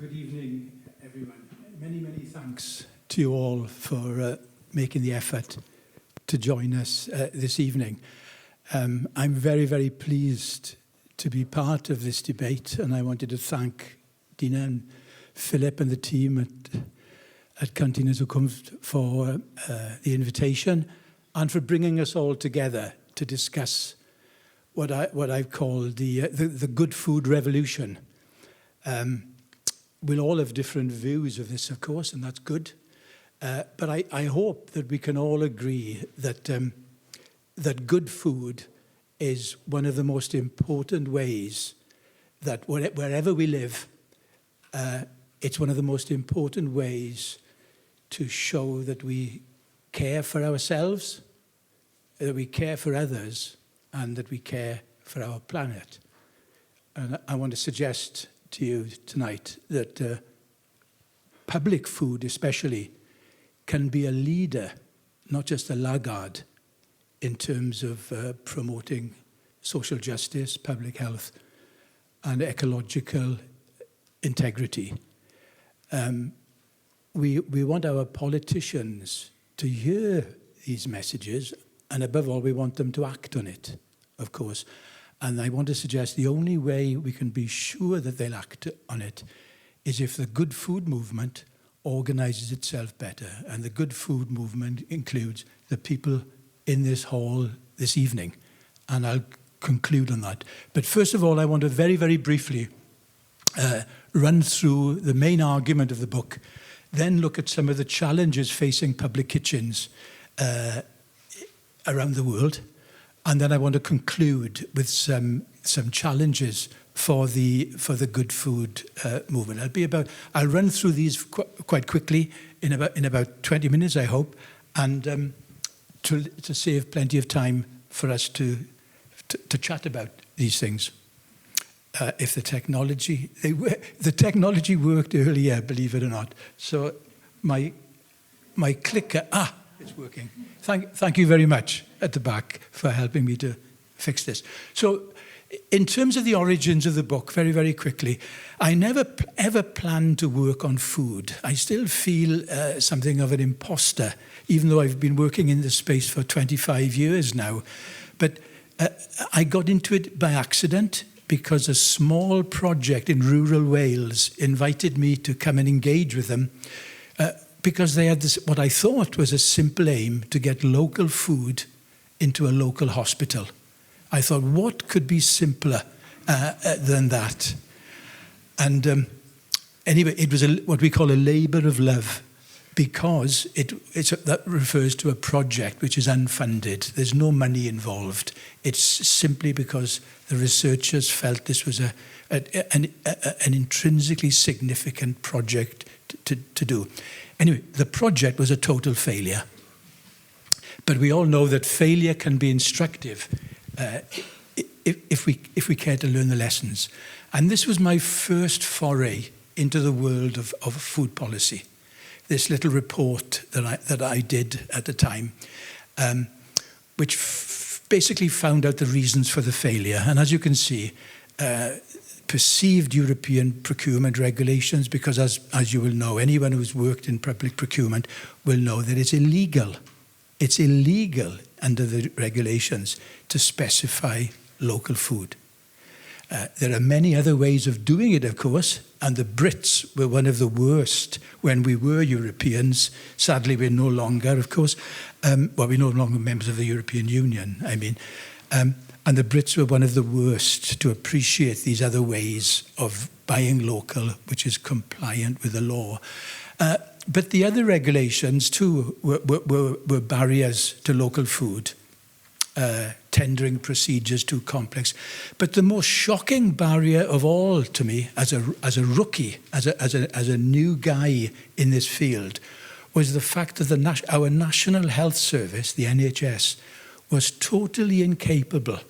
Good evening, everyone. Many, many thanks to you all for making the effort to join us this evening. I'm very, very pleased to be part of this debate, and I wanted to thank Dina and Philip and the team at Kantine-Zukunft for the invitation and for bringing us all together to discuss what I've called the good food revolution. We'll all have different views of this, of course, and that's good. But I hope that we can all agree that that good food is one of the most important ways that wherever we live, it's one of the most important ways to show that we care for ourselves, that we care for others, and that we care for our planet. And I want to suggest to you tonight that public food especially can be a leader, not just a laggard, in terms of promoting social justice, public health, and ecological integrity. We want our politicians to hear these messages, and above all, we want them to act on it, of course. And I want to suggest the only way we can be sure that they'll act on it is if the good food movement organizes itself better. And the good food movement includes the people in this hall this evening. And I'll conclude on that. But first of all, I want to very, very briefly run through the main argument of the book, then look at some of the challenges facing public kitchens around the world. And then I want to conclude with some challenges for the good food movement. I'll run through these quite quickly in about 20 minutes, I hope, and to save plenty of time for us to chat about these things. If the technology worked earlier, believe it or not. So my clicker, it's working. Thank you very much at the back for helping me to fix this. So in terms of the origins of the book, very, very quickly, I never ever planned to work on food. I still feel something of an imposter, even though I've been working in this space for 25 years now. But I got into it by accident because a small project in rural Wales invited me to come and engage with them because they had this, what I thought was a simple aim to get local food into a local hospital. I thought, what could be simpler than that? And anyway, it was what we call a labour of love, because that refers to a project which is unfunded. There's no money involved. It's simply because the researchers felt this was an intrinsically significant project to do. Anyway, the project was a total failure. But we all know that failure can be instructive if we care to learn the lessons. And this was my first foray into the world of food policy. This little report that I did at the time, which basically found out the reasons for the failure. And as you can see, perceived European procurement regulations, because as you will know, anyone who's worked in public procurement will know that it's illegal. It's illegal under the regulations to specify local food. There are many other ways of doing it, of course, and the Brits were one of the worst when we were Europeans. Sadly, we're no longer, of course. We're no longer members of the European Union, I mean. And the Brits were one of the worst to appreciate these other ways of buying local, which is compliant with the law. But the other regulations, too, were barriers to local food. Tendering procedures too complex. But the most shocking barrier of all to me, as a rookie, as a new guy in this field, was the fact that our National Health Service, the NHS, was totally incapable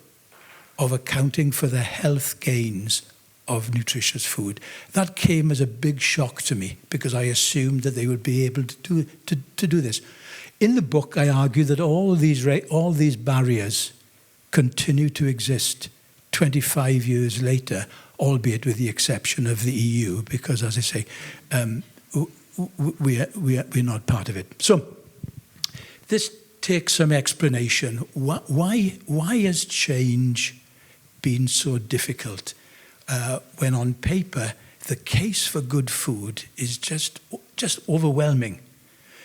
of accounting for the health gains of nutritious food. That came as a big shock to me because I assumed that they would be able to do this. In the book, I argue that all these barriers continue to exist 25 years later, albeit with the exception of the EU, because, as I say, we're not part of it. So this takes some explanation. Why has change been so difficult when on paper the case for good food is just overwhelming?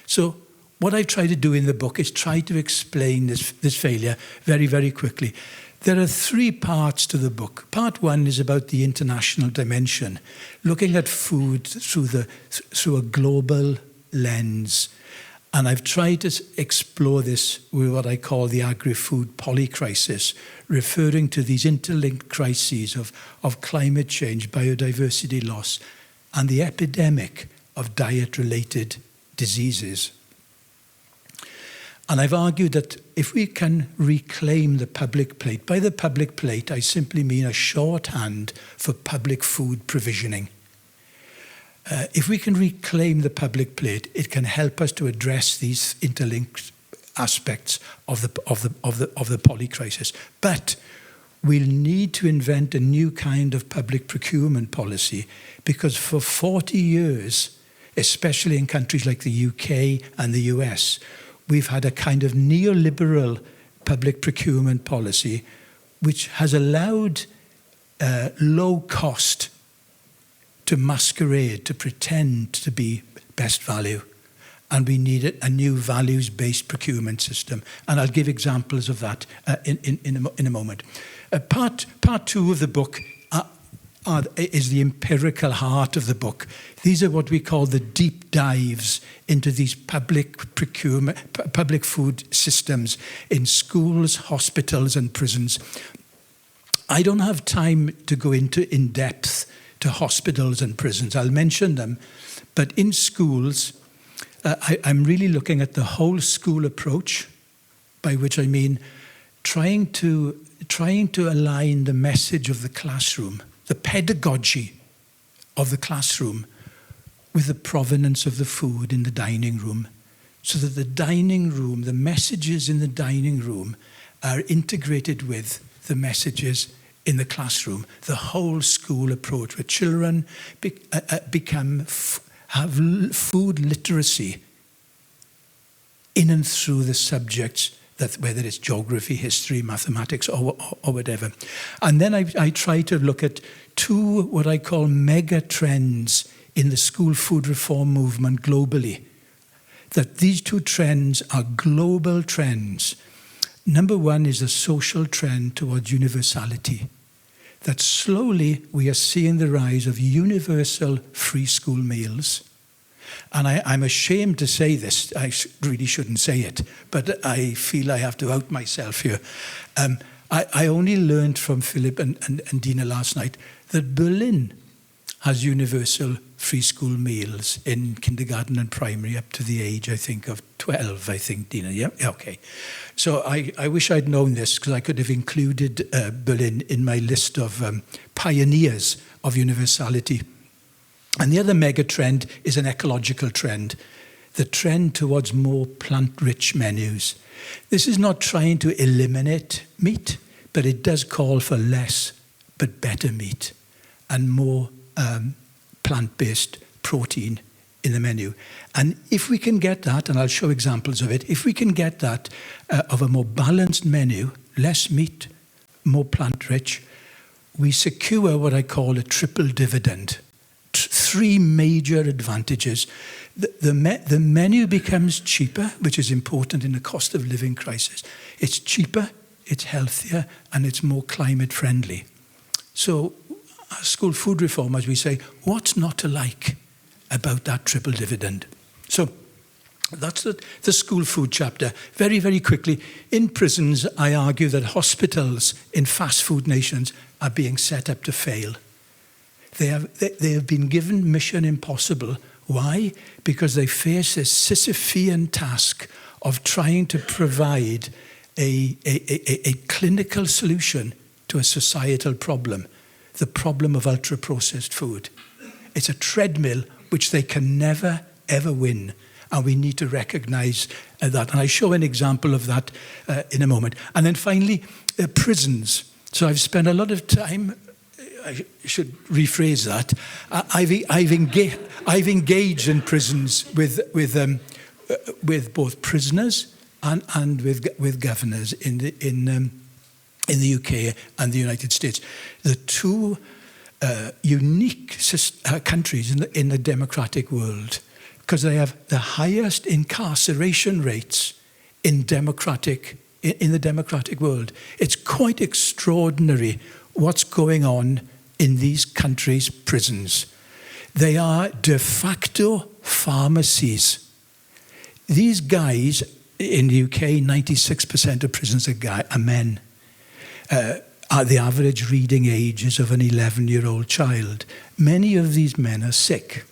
So what I've tried to do in the book is try to explain this failure very, very quickly. There are 3 parts to the book. Part 1 is about the international dimension, looking at food through a global lens. And I've tried to explore this with what I call the agri-food polycrisis, referring to these interlinked crises of climate change, biodiversity loss, and the epidemic of diet-related diseases. And I've argued that if we can reclaim the public plate, by the public plate I simply mean a shorthand for public food provisioning. If we can reclaim the public plate, it can help us to address these interlinked aspects of the polycrisis. But we'll need to invent a new kind of public procurement policy, because for 40 years, especially in countries like the UK and the US, we've had a kind of neoliberal public procurement policy which has allowed low cost to masquerade, to pretend to be best value. And we need a new values-based procurement system. And I'll give examples of that in a moment. Part 2 of the book is the empirical heart of the book. These are what we call the deep dives into these public food systems in schools, hospitals, and prisons. I don't have time to go into in depth to hospitals and prisons. I'll mention them, but in schools, I'm really looking at the whole school approach, by which I mean trying to align the message of the classroom, the pedagogy of the classroom, with the provenance of the food in the dining room, so that the dining room, the messages in the dining room are integrated with the messages in the classroom, the whole school approach, where children have food literacy in and through the subjects, that whether it's geography, history, mathematics, or whatever. And then I try to look at 2 what I call mega trends in the school food reform movement globally. That these 2 trends are global trends. Number 1 is a social trend towards universality. That slowly we are seeing the rise of universal free school meals. And I'm ashamed to say this, I really shouldn't say it, but I feel I have to out myself here. I only learned from Philip and Dina last night that Berlin has universal free school meals in kindergarten and primary up to the age, I think, of 12, I think, Dina. Yeah, okay. So I wish I'd known this, because I could have included Berlin in my list of pioneers of universality. And the other mega trend is an ecological trend, the trend towards more plant-rich menus. This is not trying to eliminate meat, but it does call for less but better meat and more plant-based protein in the menu. And if we can get that, and I'll show examples of it, if we can get that of a more balanced menu, less meat, more plant-rich, we secure what I call a triple dividend. 3 major advantages. The menu becomes cheaper, which is important in the cost of living crisis. It's cheaper, it's healthier, and it's more climate friendly. So, as school food reformers, we say, what's not to like about that triple dividend? So, that's the school food chapter. Very, very quickly, in prisons, I argue that hospitals in fast food nations are being set up to fail. They have been given mission impossible. Why? Because they face a Sisyphean task of trying to provide a clinical solution to a societal problem, the problem of ultra-processed food. It's a treadmill which they can never, ever win. And we need to recognize that. And I show an example of that in a moment. And then finally, prisons. So I've spent a lot of time I should rephrase that. I've engaged in prisons with both prisoners and with governors in the UK and the United States. The two unique countries in the democratic world, because they have the highest incarceration rates in the democratic world. It's quite extraordinary what's going on in these countries' prisons. They are de facto pharmacies. These guys in the UK, 96% of prisoners are men. The average reading age is of an 11-year-old child. Many of these men are sick.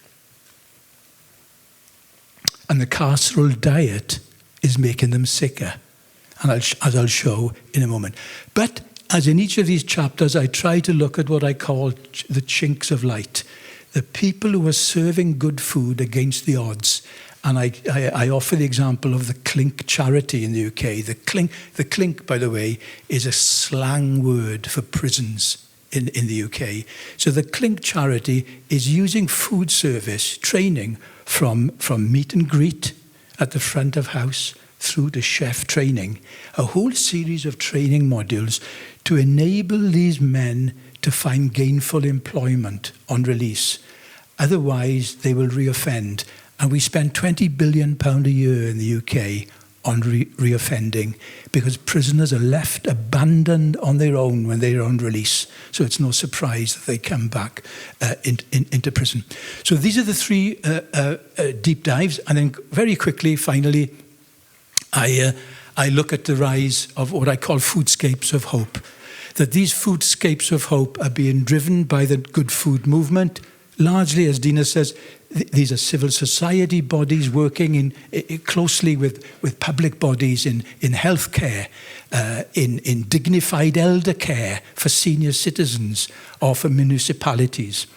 And the carceral diet is making them sicker, and as I'll show in a moment. But as in each of these chapters, I try to look at what I call the chinks of light, the people who are serving good food against the odds. And I offer the example of the Clink charity in the UK. The Clink, by the way, is a slang word for prisons in the UK. So the Clink charity is using food service training from meet and greet at the front of house through to chef training, a whole series of training modules to enable these men to find gainful employment on release. Otherwise, they will reoffend. And we spend £20 billion a year in the UK on reoffending because prisoners are left abandoned on their own when they're on release. So it's no surprise that they come back into prison. So these are the three deep dives. And then very quickly, finally, I look at the rise of what I call foodscapes of hope. That these foodscapes of hope are being driven by the good food movement. Largely, as Dina says, these are civil society bodies working closely with public bodies in healthcare, in dignified elder care for senior citizens or for municipalities.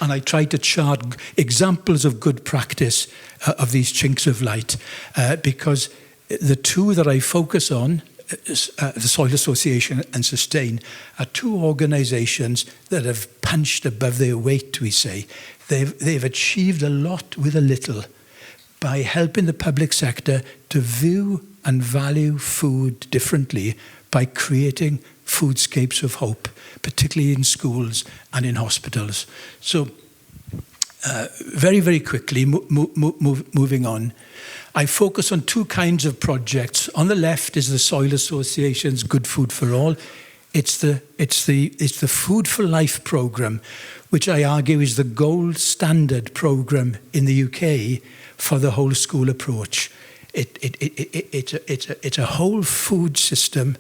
And I try to chart examples of good practice of these chinks of light because the two that I focus on, the Soil Association and Sustain, are two organisations that have punched above their weight, we say. They've achieved a lot with a little by helping the public sector to view and value food differently by creating foodscapes of hope, particularly in schools and in hospitals. So very, very quickly, moving on, I focus on two kinds of projects. On the left is the Soil Association's Good Food for All. It's the Food for Life programme, which I argue is the gold standard programme in the UK for the whole school approach. It's a whole food system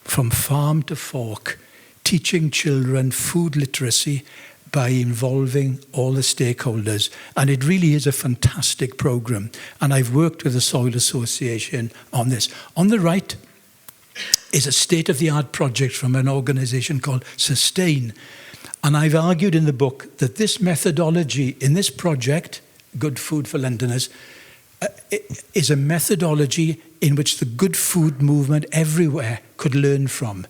from farm to fork, teaching children food literacy by involving all the stakeholders. And it really is a fantastic programme. And I've worked with the Soil Association on this. On the right is a state-of-the-art project from an organisation called Sustain. And I've argued in the book that this methodology in this project, Good Food for Londoners, is a methodology in which the good food movement everywhere could learn from.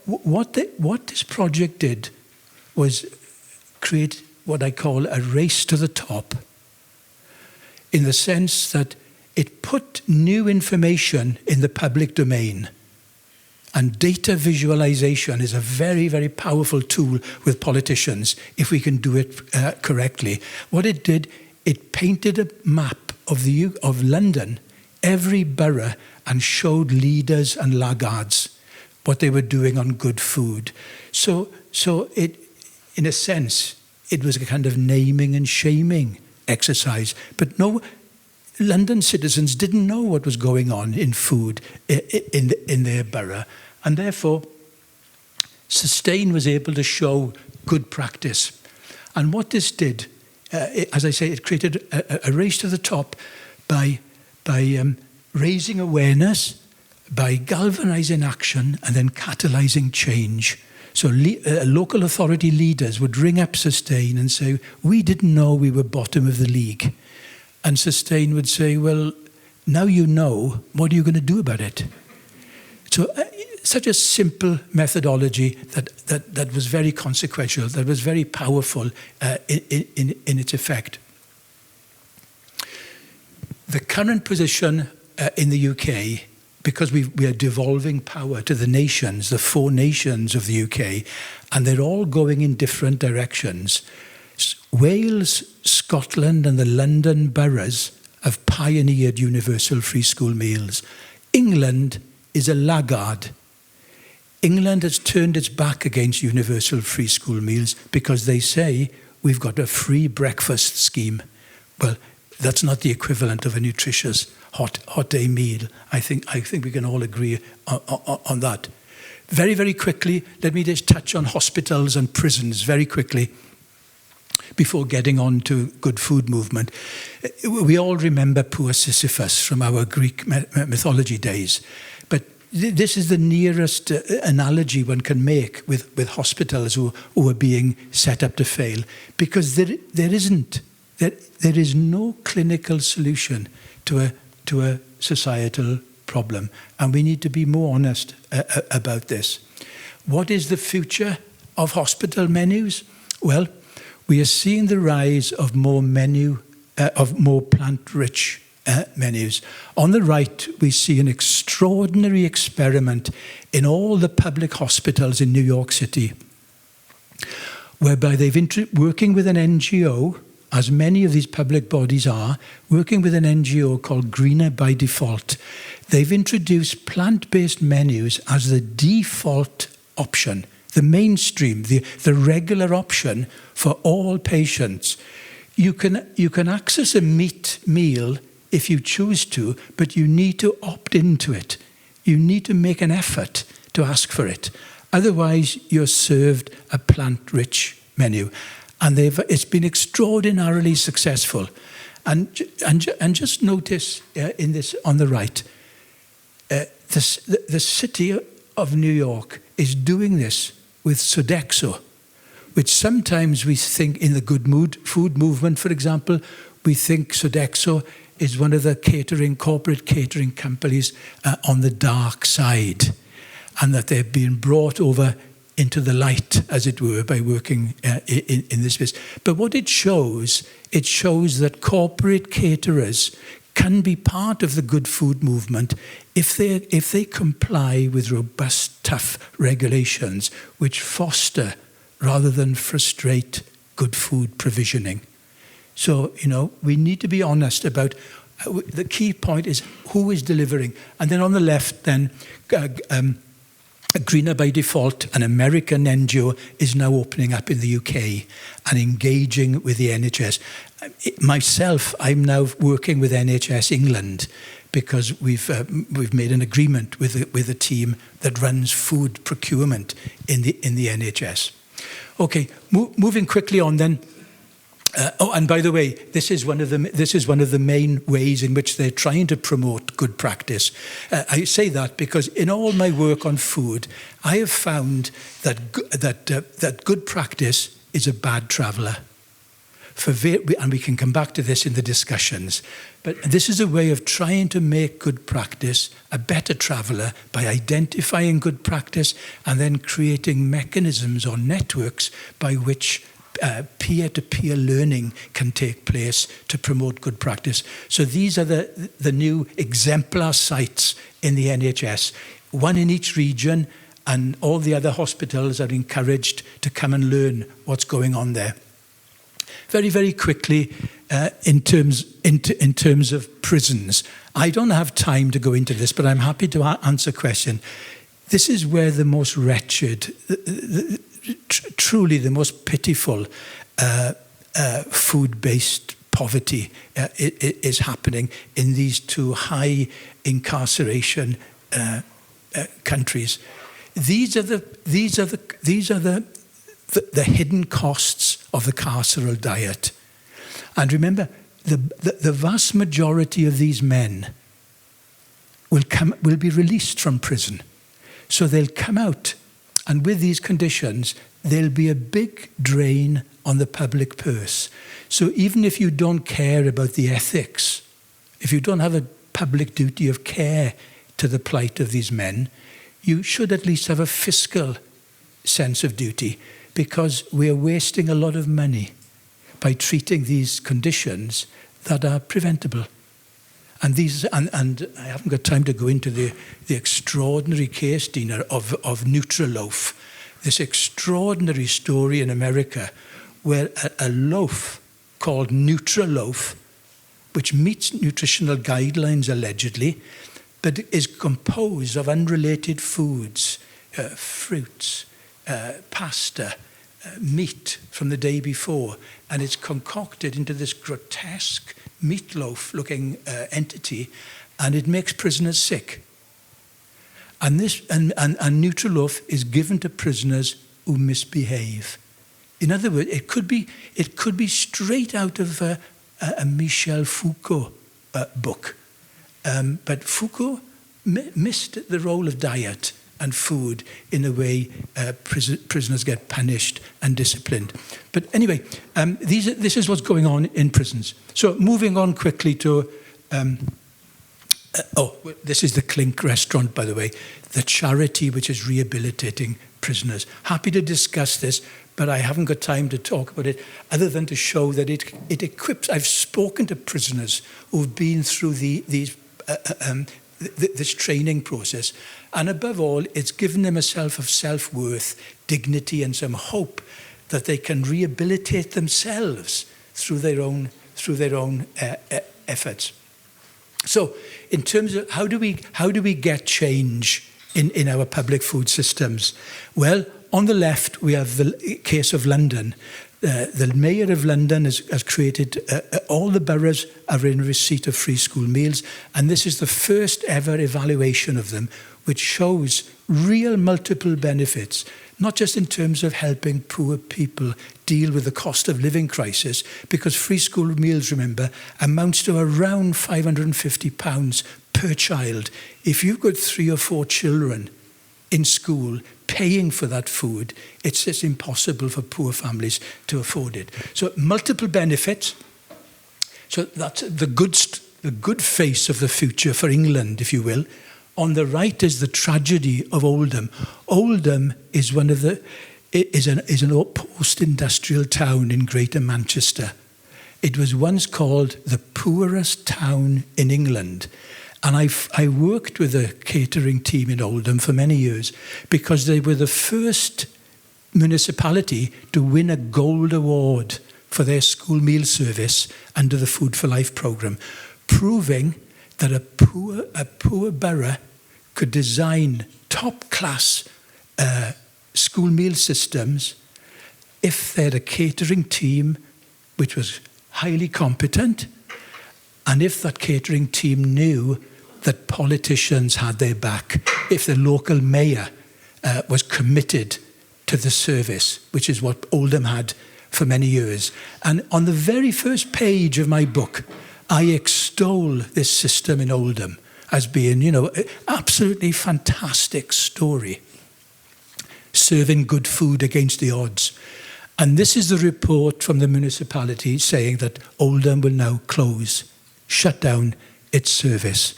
What this project did was create what I call a race to the top, in the sense that it put new information in the public domain. And data visualization is a very, very powerful tool with politicians if we can do it correctly. What it did, it painted a map of London, every borough, and showed leaders and laggards what they were doing on good food. So it, in a sense, it was a kind of naming and shaming exercise. But no, London citizens didn't know what was going on in food in their borough. And therefore, Sustain was able to show good practice. And what this did, as I say, it created a race to the top by raising awareness, by galvanizing action, and then catalyzing change. So local authority leaders would ring up Sustain and say, we didn't know we were bottom of the league. And Sustain would say, well, now you know, what are you going to do about it? So such a simple methodology that was very consequential, that was very powerful in its effect. The current position in the UK, because we are devolving power to the nations, the 4 nations of the UK, and they're all going in different directions. Wales, Scotland and the London boroughs have pioneered universal free school meals. England is a laggard. England has turned its back against universal free school meals because they say we've got a free breakfast scheme. Well, that's not the equivalent of a nutritious hot day meal. I think we can all agree on that. Very, very quickly, let me just touch on hospitals and prisons very quickly before getting on to good food movement. We all remember poor Sisyphus from our Greek mythology days. But this is the nearest analogy one can make with hospitals who are being set up to fail, because there is no clinical solution to a societal problem, and we need to be more honest about this. What is the future of hospital menus? Well, we are seeing the rise of more plant-rich menus. On the right, we see an extraordinary experiment in all the public hospitals in New York City, whereby working with an NGO, as many of these public bodies are, working with an NGO called Greener by Default, they've introduced plant-based menus as the default option, the mainstream, the regular option for all patients. You can access a meat meal if you choose to, but you need to opt into it. You need to make an effort to ask for it. Otherwise, you're served a plant-rich menu. And it's been extraordinarily successful. And just notice in this on the right, the city of New York is doing this with Sodexo, which sometimes we think in the good food movement, for example, we think Sodexo is one of the corporate catering companies on the dark side, and that they're being brought over into the light, as it were, by working in this space. But what it shows that corporate caterers can be part of the good food movement if they comply with robust, tough regulations which foster rather than frustrate good food provisioning. So, we need to be honest about the key point is who is delivering. And then on the left, then, Greener by Default, an American NGO, is now opening up in the UK and engaging with the NHS. Myself, I'm now working with NHS England because we've made an agreement with a team that runs food procurement in the NHS. Okay, moving quickly on then. And by the way, this is one of the main ways in which they're trying to promote good practice. I say that because in all my work on food, I have found that good practice is a bad traveller. And we can come back to this in the discussions. But this is a way of trying to make good practice a better traveller by identifying good practice and then creating mechanisms or networks by which peer-to-peer learning can take place to promote good practice. So these are the new exemplar sites in the NHS, one in each region, and all the other hospitals are encouraged to come and learn what's going on there. Very, very quickly, in terms of prisons, I don't have time to go into this, but I'm happy to answer questions. This is where the most wretched, truly the most pitiful food-based poverty is happening in these two high incarceration countries. These are the hidden costs of the carceral diet. And remember, the vast majority of these men will be released from prison. So they'll come out, and with these conditions, there'll be a big drain on the public purse. So even if you don't care about the ethics, if you don't have a public duty of care to the plight of these men, you should at least have a fiscal sense of duty, because we are wasting a lot of money by treating these conditions that are preventable. And I haven't got time to go into the extraordinary case, Dina, of Nutriloaf, this extraordinary story in America where a loaf called Nutriloaf, which meets nutritional guidelines allegedly, but is composed of unrelated foods, fruits, pasta, meat from the day before, and it's concocted into this grotesque meatloaf-looking entity, and it makes prisoners sick. And Nutriloaf is given to prisoners who misbehave. In other words, it could be straight out of a Michel Foucault book, but Foucault missed the role of diet and food in the way prisoners get punished and disciplined. But anyway, this is what's going on in prisons. So moving on quickly to, this is the Clink restaurant, by the way, the charity which is rehabilitating prisoners. Happy to discuss this, but I haven't got time to talk about it, other than to show that it equips. I've spoken to prisoners who've been through this training process, and above all, it's given them a self of self-worth, dignity, and some hope that they can rehabilitate themselves through their own efforts. So, in terms of how do we get change in our public food systems? Well, on the left we have the case of London. The Mayor of London has created, all the boroughs are in receipt of free school meals, and this is the first ever evaluation of them, which shows real multiple benefits, not just in terms of helping poor people deal with the cost of living crisis, because free school meals, remember, amounts to around £550 per child. If you've got 3 or 4 children in school paying for that food, it's just impossible for poor families to afford it. So multiple benefits. So that's the good face of the future for England, if you will. On the right is the tragedy of Oldham. Oldham is an post-industrial town in Greater Manchester. It was once called the poorest town in England. And I worked with a catering team in Oldham for many years, because they were the first municipality to win a gold award for their school meal service under the Food for Life programme, proving that a poor borough could design top-class school meal systems if they had a catering team which was highly competent, and if that catering team knew that politicians had their back, if the local mayor was committed to the service, which is what Oldham had for many years. And on the very first page of my book, I extol this system in Oldham as being, an absolutely fantastic story, serving good food against the odds. And this is the report from the municipality saying that Oldham will now shut down its service.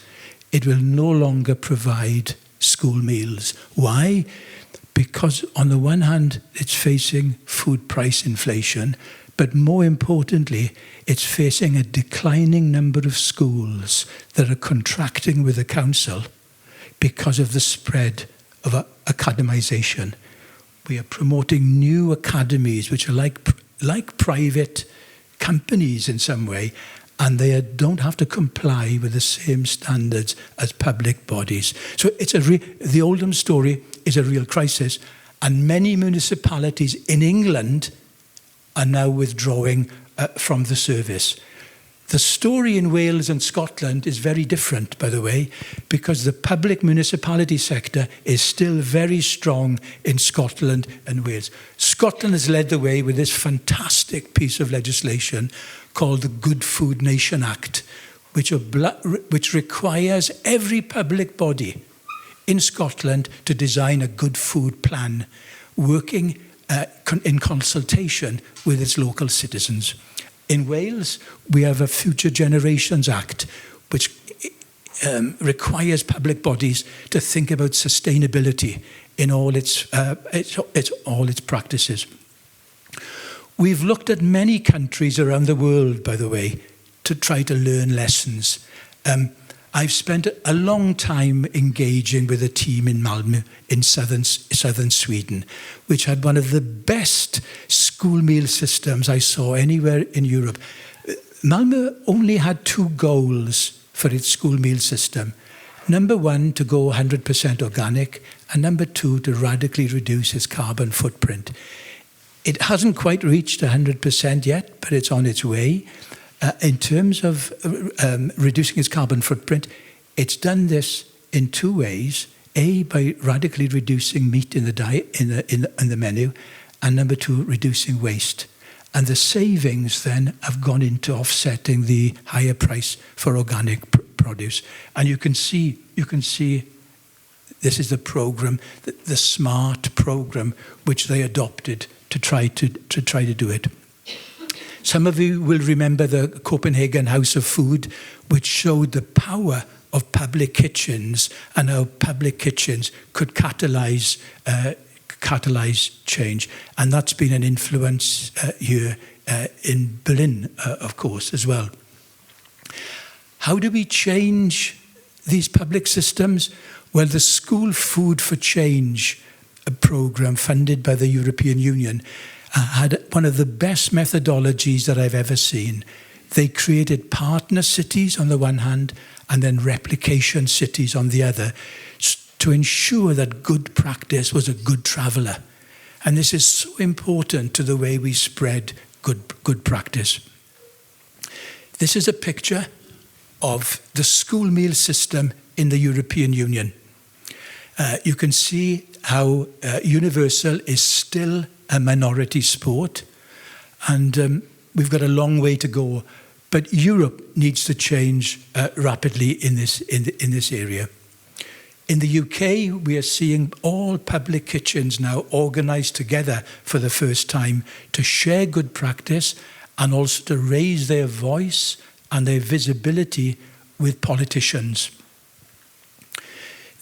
It will no longer provide school meals. Why? Because on the one hand, it's facing food price inflation, but more importantly, it's facing a declining number of schools that are contracting with the council because of the spread of academisation. We are promoting new academies, which are like private companies in some way, and they don't have to comply with the same standards as public bodies. So the Oldham story is a real crisis, and many municipalities in England are now withdrawing from the service. The story in Wales and Scotland is very different, by the way, because the public municipality sector is still very strong in Scotland and Wales. Scotland has led the way with this fantastic piece of legislation called the Good Food Nation Act, which requires every public body in Scotland to design a good food plan, working in consultation with its local citizens. In Wales, we have a Future Generations Act, which requires public bodies to think about sustainability in all its practices. We've looked at many countries around the world, by the way, to try to learn lessons. I've spent a long time engaging with a team in Malmö in southern Sweden, which had one of the best school meal systems I saw anywhere in Europe. Malmö only had 2 goals for its school meal system. Number 1, to go 100% organic, and number 2, to radically reduce its carbon footprint. It hasn't quite reached 100% yet, but it's on its way. In terms of reducing its carbon footprint, it's done this in 2 ways. A, by radically reducing meat in the diet, in the menu, and number 2, reducing waste. And the savings then have gone into offsetting the higher price for organic produce. And you can see this is the program, the SMART program, which they adopted to try to do it. Some of you will remember the Copenhagen House of Food, which showed the power of public kitchens and how public kitchens could catalyse change. And that's been an influence here in Berlin, of course, as well. How do we change these public systems? Well, the School Food for Change program funded by the European Union had one of the best methodologies that I've ever seen. They created partner cities on the one hand and then replication cities on the other to ensure that good practice was a good traveller. And this is so important to the way we spread good practice. This is a picture of the school meal system in the European Union. You can see how universal is still a minority sport, and we've got a long way to go. But Europe needs to change rapidly in this area. In the UK, we are seeing all public kitchens now organised together for the first time to share good practice and also to raise their voice and their visibility with politicians.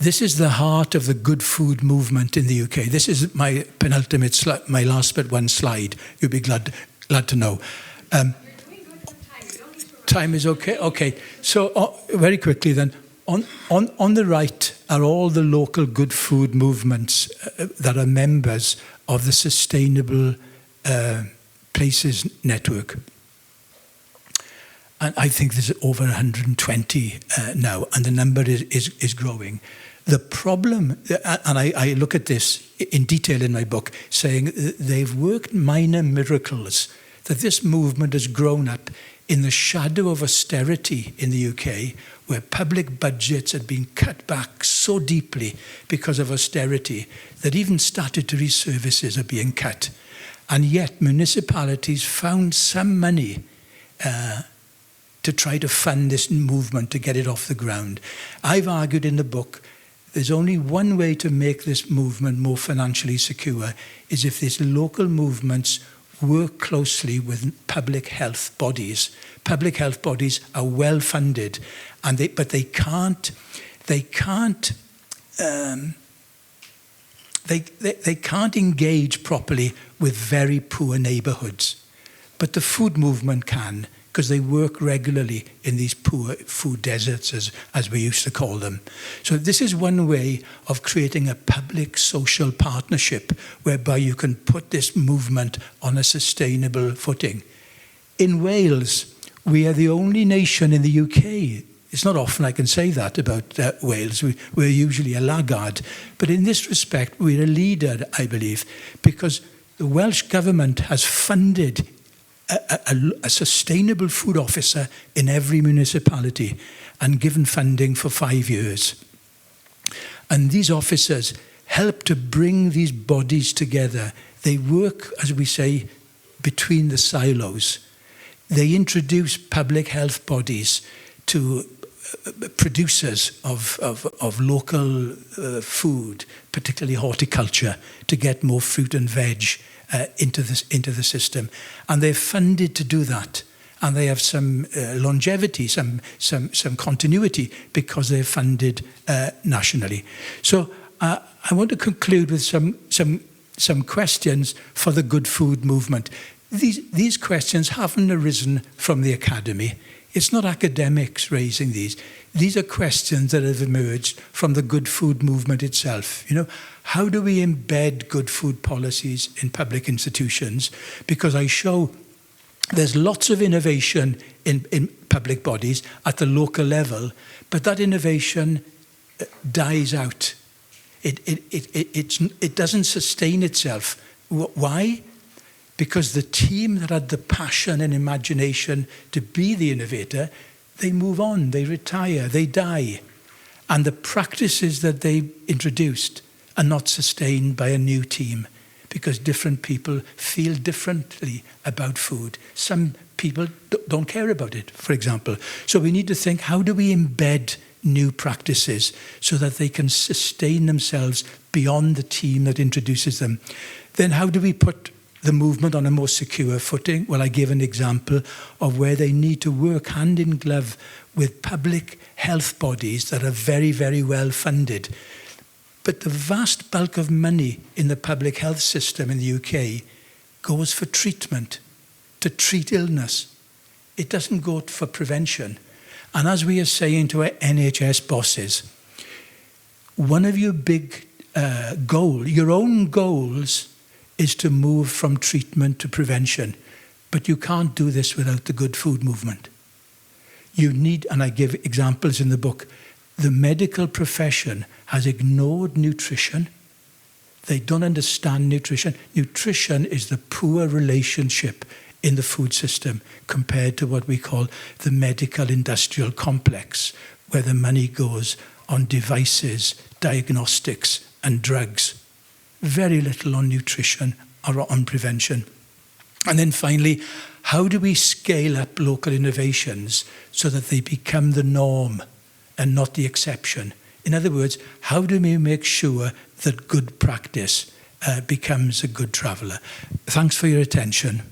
This is the heart of the good food movement in the UK. This is my penultimate slide, my last but one slide. You'll be glad to know. Time is okay? Okay. So very quickly then, on the right are all the local good food movements that are members of the Sustainable Places Network. And I think there's over 120 now, and the number is growing. The problem, and I look at this in detail in my book, saying they've worked minor miracles, that this movement has grown up in the shadow of austerity in the UK, where public budgets had been cut back so deeply because of austerity that even statutory services are being cut. And yet municipalities found some money to try to fund this movement, to get it off the ground. I've argued in the book, there's only one way to make this movement more financially secure, is if these local movements work closely with public health bodies. Public health bodies are well funded, but they can't engage properly with very poor neighbourhoods. But the food movement can, because they work regularly in these poor food deserts, as we used to call them. So this is one way of creating a public social partnership whereby you can put this movement on a sustainable footing. In Wales, we are the only nation in the UK. It's not often I can say that about Wales. We're usually a laggard. But in this respect, we're a leader, I believe, because the Welsh government has funded a sustainable food officer in every municipality and given funding for 5 years. And these officers help to bring these bodies together. They work, as we say, between the silos. They introduce public health bodies to producers of local food, particularly horticulture, to get more fruit and veg into the system. And they're funded to do that. and they have some longevity, some continuity because they're funded nationally. So I want to conclude with some questions for the good food movement. These questions haven't arisen from the academy. It's not academics raising these. These are questions that have emerged from the good food movement itself. How do we embed good food policies in public institutions? Because I show there's lots of innovation in public bodies at the local level, but that innovation dies out. It doesn't sustain itself. Why? Because the team that had the passion and imagination to be the innovator, they move on, they retire, they die. And the practices that they introduced are not sustained by a new team because different people feel differently about food. Some people don't care about it, for example. So we need to think, how do we embed new practices so that they can sustain themselves beyond the team that introduces them? Then how do we put the movement on a more secure footing? Well, I gave an example of where they need to work hand in glove with public health bodies that are very, very well funded. But the vast bulk of money in the public health system in the UK goes for treatment, to treat illness. It doesn't go for prevention. And as we are saying to our NHS bosses, one of your big your own goals is to move from treatment to prevention. But you can't do this without the good food movement. You need, and I give examples in the book, the medical profession has ignored nutrition. They don't understand nutrition. Nutrition is the poor relationship in the food system compared to what we call the medical industrial complex, where the money goes on devices, diagnostics, and drugs. Very little on nutrition or on prevention. And then finally, how do we scale up local innovations so that they become the norm and not the exception? In other words, how do we make sure that good practice becomes a good traveller? Thanks for your attention.